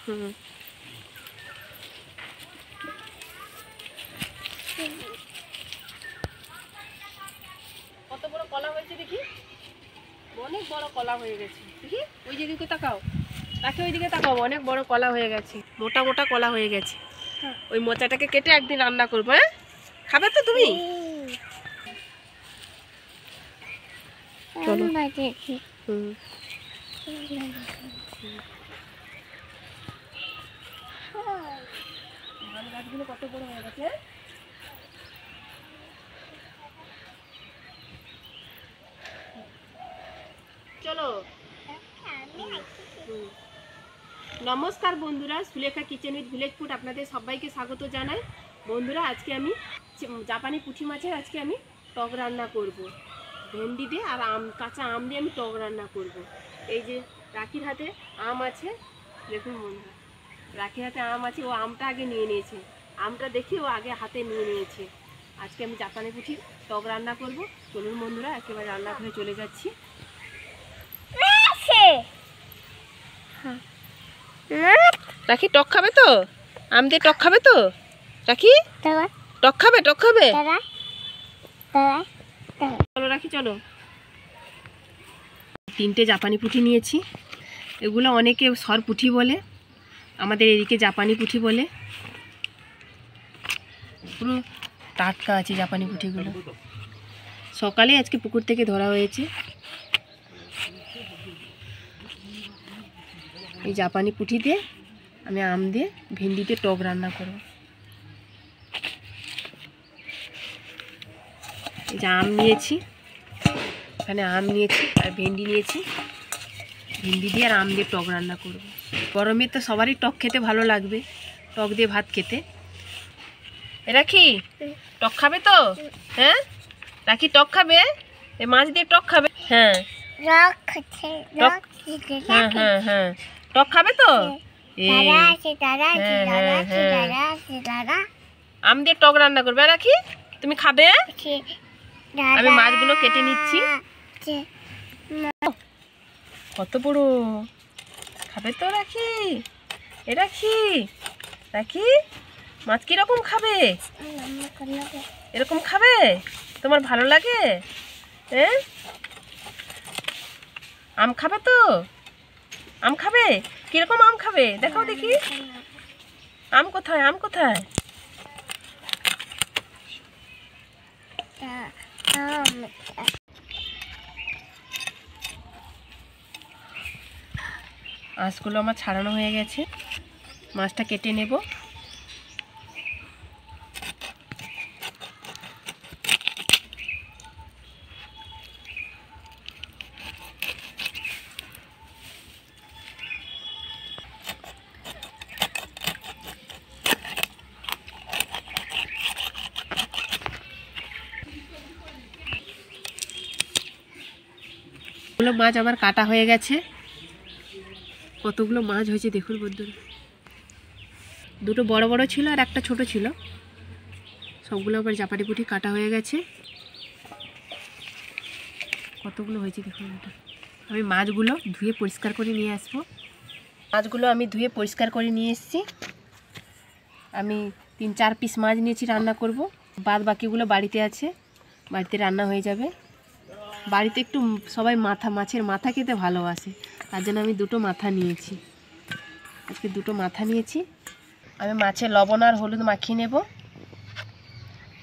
হুম কত বড় কলা হয়েছে দেখি, অনেক বড় কলা হয়ে গেছে দেখি। ওই দিকে তাকাও, তাকে ওই দিকে তাকাও, অনেক বড় কলা হয়ে গেছে, মোটা মোটা কলা হয়ে গেছে। ওই মোচাটাকে কেটে একদিন রান্না করবো। হ্যাঁ, খাবে তো তুমি? চলো। গাছগুলো কত বড় হয়ে গেছে। চলো। নমস্কার বন্ধুরা, Sulekha kitchen with village food আপনাদের সবাইকে স্বাগত জানাই। বন্ধুরা, আজকে আমি জাপানি পুঁটি মাছের আজকে আমি টক রান্না করব। ভেন্ডি দিয়ে আর কাঁচা আম দিয়ে আমি টক রান্না করব। এই যে রাখির হাতে আম আছে, দেখুন বন্ধুরা, রাখির হাতে আম আছে, ও আমটা আগে নিয়ে নিয়েছে, আমটা দেখি ও আগে হাতে নিয়ে নিয়েছে। আজকে আমি জাপানি পুঁটির টক রান্না করব। চলুন বন্ধুরা, একেবারে রান্নাঘরে চলে যাচ্ছি। রাখি টক খাবে তো? আম দিয়ে টক খাবে তো? রাখি টক খাবে? টক খাবে? চলো রাখি, চলো। 3টে জাপানি পুঁটি নিয়েছি। এগুলো অনেকে সর পুঁটি বলে, আমাদের এদিকে জাপানি পুঁটি বলে। পুরো টাটকা আছে জাপানি পুঁটিগুলো, সকালে আজকে পুকুর থেকে ধরা হয়েছে। এই জাপানি পুঁটি দিয়ে আমি আম দিয়ে ভেন্ডি দিয়ে টক রান্না করব। এই যে আম নিয়েছি, এখানে আম নিয়েছি আর ভেন্ডি নিয়েছি, ভেন্ডি দিয়ে আর আম দিয়ে টক রান্না করব। গরমে তো সবারই টক খেতে ভালো লাগবে, টক দিয়ে ভাত খেতে। রাখি টক খাবে তো? হ্যাঁ, রাখি টক খাবে? এই মাছ দিয়ে টক খাবে? হ্যাঁ হ্যাঁ হ্যাঁ হ্যাঁ, টক খাবে তো? আম দিয়ে টক রান্না করবে রাখি, তুমি খাবে? আমি মাছগুলো কেটে নিচ্ছি। কত বড়, খাবে তো রাখি? এ রাখি, রাখি মাছ কিরকম খাবে? এরকম খাবে? তোমার ভালো লাগে? হ্যাঁ, আম খাবে তো? আম খাবে? কিরকম আম খাবে দেখাও দেখি। আম কোথায়? আম কোথায়? আঁশগুলো আমার ছাড়ানো হয়ে গেছে, মাছটা কেটে নেব। মাছ আমার কাটা হয়ে গেছে, কতগুলো মাছ হয়েছে দেখুন বন্ধুরা। দুটো বড় বড় ছিল আর একটা ছোট ছিল, সবগুলো আবার জাপানি পুঁটি কাটা হয়ে গেছে। কতগুলো হয়েছে দেখুন। আমি মাছগুলো ধুয়ে পরিষ্কার করে নিয়ে আসবো। মাছগুলো আমি ধুয়ে পরিষ্কার করে নিয়ে এসেছি। আমি 3-4 পিস মাছ নিয়েছি, রান্না করব। বাদ বাকিগুলো বাড়িতে আছে, বাড়িতে রান্না হয়ে যাবে। বাড়িতে একটু সবাই মাছের মাথা খেতে ভালোবাসে, তার জন্য আমি দুটো মাথা নিয়েছি। আজকে দুটো মাথা নিয়েছি। আমি মাছে লবণ আর হলুদ মাখিয়ে নেব।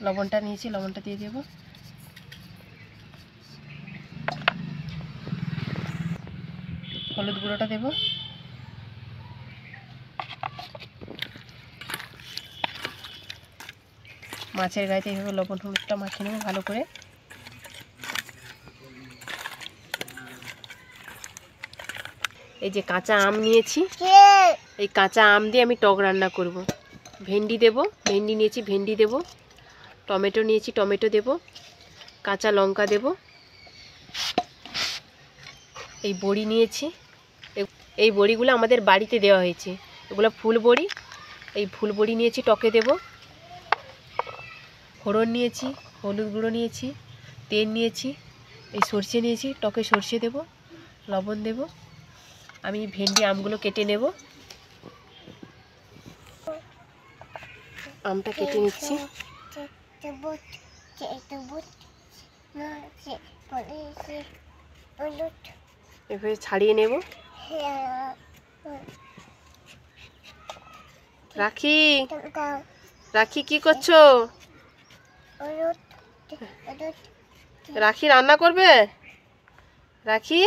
লবণটা নিয়েছি, লবণটা দিয়ে দেব। হলুদ গুঁড়োটা দেব। মাছের গায়েতে এইভাবে লবণ হলুদটা মাখিয়ে নেব ভালো করে। এই যে কাঁচা আম নিয়েছি, এই কাঁচা আম দিয়ে আমি টক রান্না করব। ভেন্ডি দেব, ভেন্ডি নিয়েছি, ভেন্ডি দেব। টমেটো নিয়েছি, টমেটো দেব। কাঁচা লঙ্কা দেব। এই বড়ি নিয়েছি, এই বড়িগুলো আমাদের বাড়িতে দেওয়া হয়েছে, এগুলো ফুল বড়ি। এই ফুল বড়ি নিয়েছি, টকে দেব। ফোড়ন নিয়েছি, হলুদ গুঁড়ো নিয়েছি, তেল নিয়েছি, এই সর্ষে নিয়েছি, টকে সর্ষে দেব, লবণ দেব। আমি ভেন্ডি আমগুলো কেটে নেব। আমটা কেটে নিচ্ছি। এভাবে ছাড়িয়ে নেব। রাখি, রাখি কি করছো? রাখি রান্না করবে? রাখি,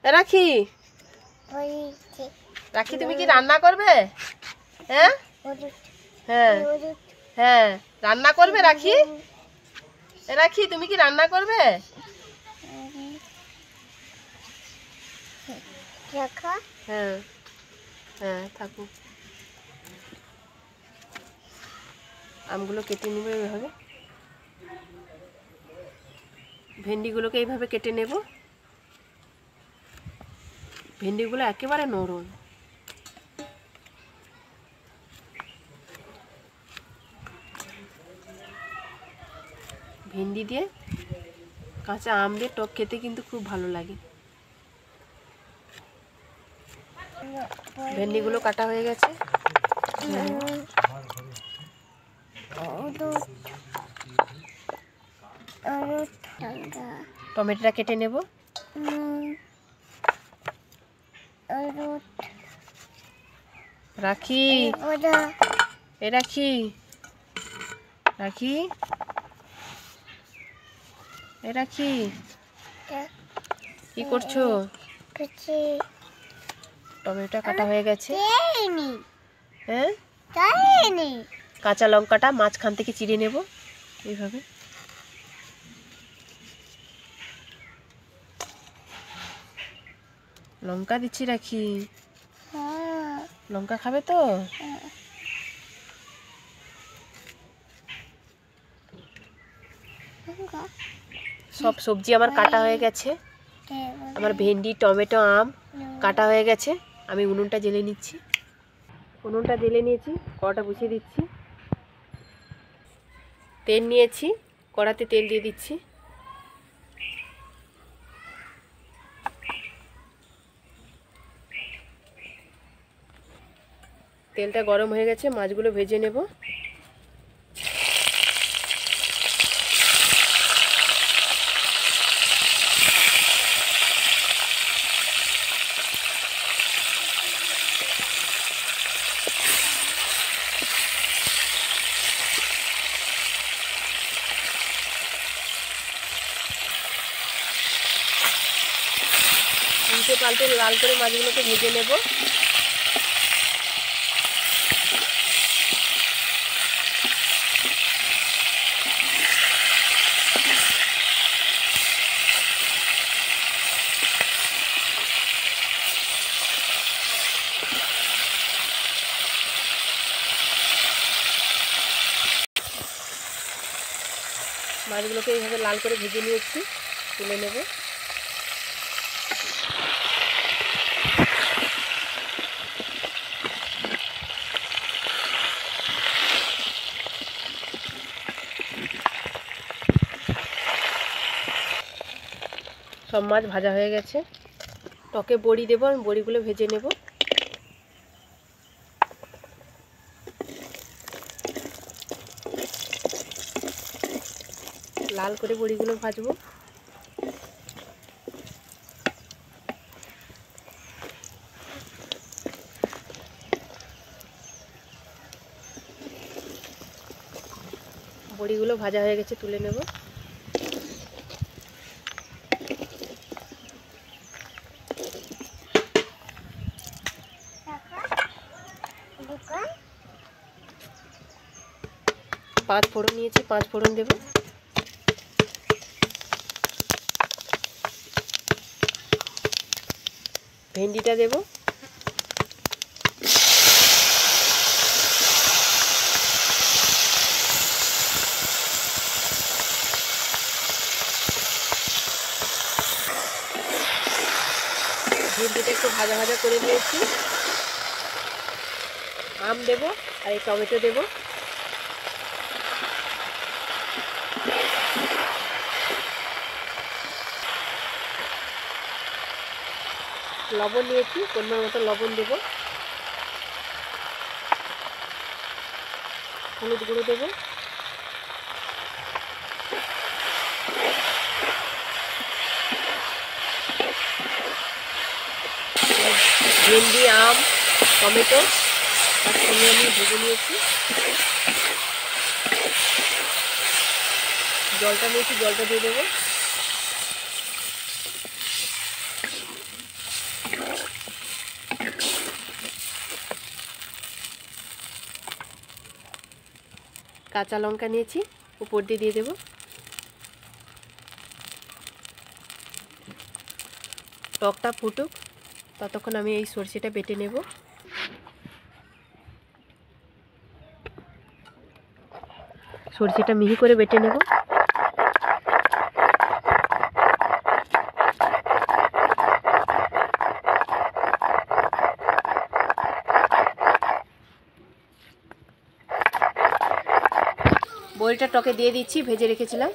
রাখি, রাখি তুমি কি রান্না করবে? হ্যাঁ হ্যাঁ হ্যাঁ, রান্না করবে রাখি? রাখি তুমি কি রান্না করবে? হ্যাঁ হ্যাঁ, থাকুক। আমগুলো কেটে নেব এইভাবে। ভেন্ডিগুলোকে এইভাবে কেটে নেব। ভেন্ডিগুলো একেবারে নরম। ভেন্ডি দিয়ে কাঁচা আম দিয়ে টক খেতে কিন্তু খুব ভালো লাগে। ভেন্ডিগুলো কাটা হয়ে গেছে। টমেটোটা কেটে নেব। রাখি, এ রাখি, রাখি, এ রাখি কি করছো? টমেটোটা কাটা হয়ে গেছে। হ্যাঁ, কাঁচা লঙ্কাটা মাঝখান থেকে চিড়ে নেব এইভাবে। লঙ্কা দিচ্ছি রাখি। লঙ্কা খাবে তো? সব সবজি আমার কাটা হয়ে গেছে। আমার ভেন্ডি, টমেটো, আম কাটা হয়ে গেছে। আমি উনুনটা জ্বেলে নিচ্ছি। উনুনটা জ্বেলে নিয়েছি, কড়াটা বসিয়ে দিচ্ছি। তেল নিয়েছি, কড়াতে তেল দিয়ে দিচ্ছি। তেলটা গরম হয়ে গেছে, মাছগুলো ভেজে নেব। উল্টে পাল্টে লাল করে মাছগুলোকে ভেজে নেব। মাছগুলোকে এইভাবে লাল করে ভেজে নিয়েছি, তুলে নেব। সব মাছ ভাজা হয়ে গেছে। টকে বড়ি দেবো, আমি বড়িগুলো ভেজে নেব। লাল করে বড়িগুলো ভাজবো। বড়িগুলো ভাজা হয়ে গেছে, তুলে নেব। পাঁচ ফোড়ন নিয়েছি, পাঁচ ফোড়ন দেব। ভেন্ডিটা দেব। ভেন্ডিটা একটু ভাজা ভাজা করে নিয়েছি। আম দেব আর এই টমেটো দেব। লবণ নিয়েছি, পরিমাণ মতো লবণ দেব। হলুদ গুঁড়ো দেবো, ভেন্ডি, আম, টমেটো তার সঙ্গে আমি ভেজে নিয়েছি। জলটা নিয়েছি, জলটা দিয়ে দেবো। কাঁচা লঙ্কা নিয়েছি, উপর দিয়ে দেবো। টকটা ফুটুক, ততক্ষণ আমি এই সরষেটা বেটে নেব। সরষেটা মিহি করে বেটে নেব। বড়িটা টকে দিয়ে দিচ্ছি, ভেজে রেখেছিলাম।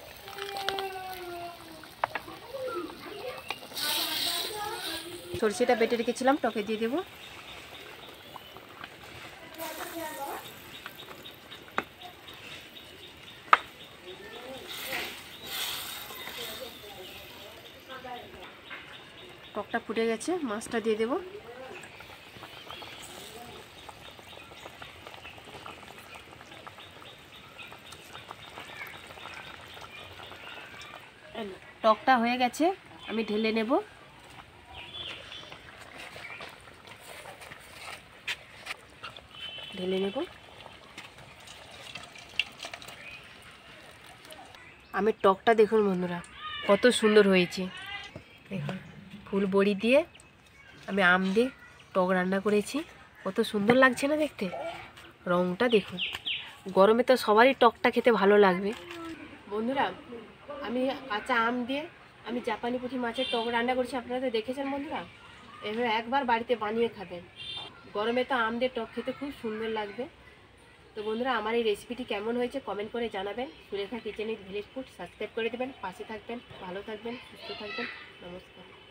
সরষেটা বেটে রেখেছিলাম, টকে দিয়ে দেবো। টকটা ফুটে গেছে, মাছটা দিয়ে দেবো। টকটা হয়ে গেছে, আমি ঢেলে নেব। ঢেলে নেব। আমের টকটা দেখুন বন্ধুরা কত সুন্দর হয়েছে। দেখুন ফুল বড়ি দিয়ে আমি আম দিয়ে টক রান্না করেছি, কত সুন্দর লাগছে না দেখতে। রঙটা দেখুন, গরমে তো সবারই টকটা খেতে ভালো লাগবে। বন্ধুরা আমি কাঁচা আম দিয়ে আমি জাপানি পুঁটি মাছের টক রান্না করেছি, আপনারা তো দেখেছেন বন্ধুরা। এবার একবার বাড়িতে বানিয়ে খাবেন, গরমে তো আম দিয়ে টক খেতে খুব সুন্দর লাগবে। তো বন্ধুরা আমার এই রেসিপিটি কেমন হয়েছে কমেন্ট করে জানাবেন। Sulekha kitchen with village food subscribe করে দেবেন, পাশে থাকবেন, ভালো থাকবেন, সুস্থ থাকবেন। নমস্কার।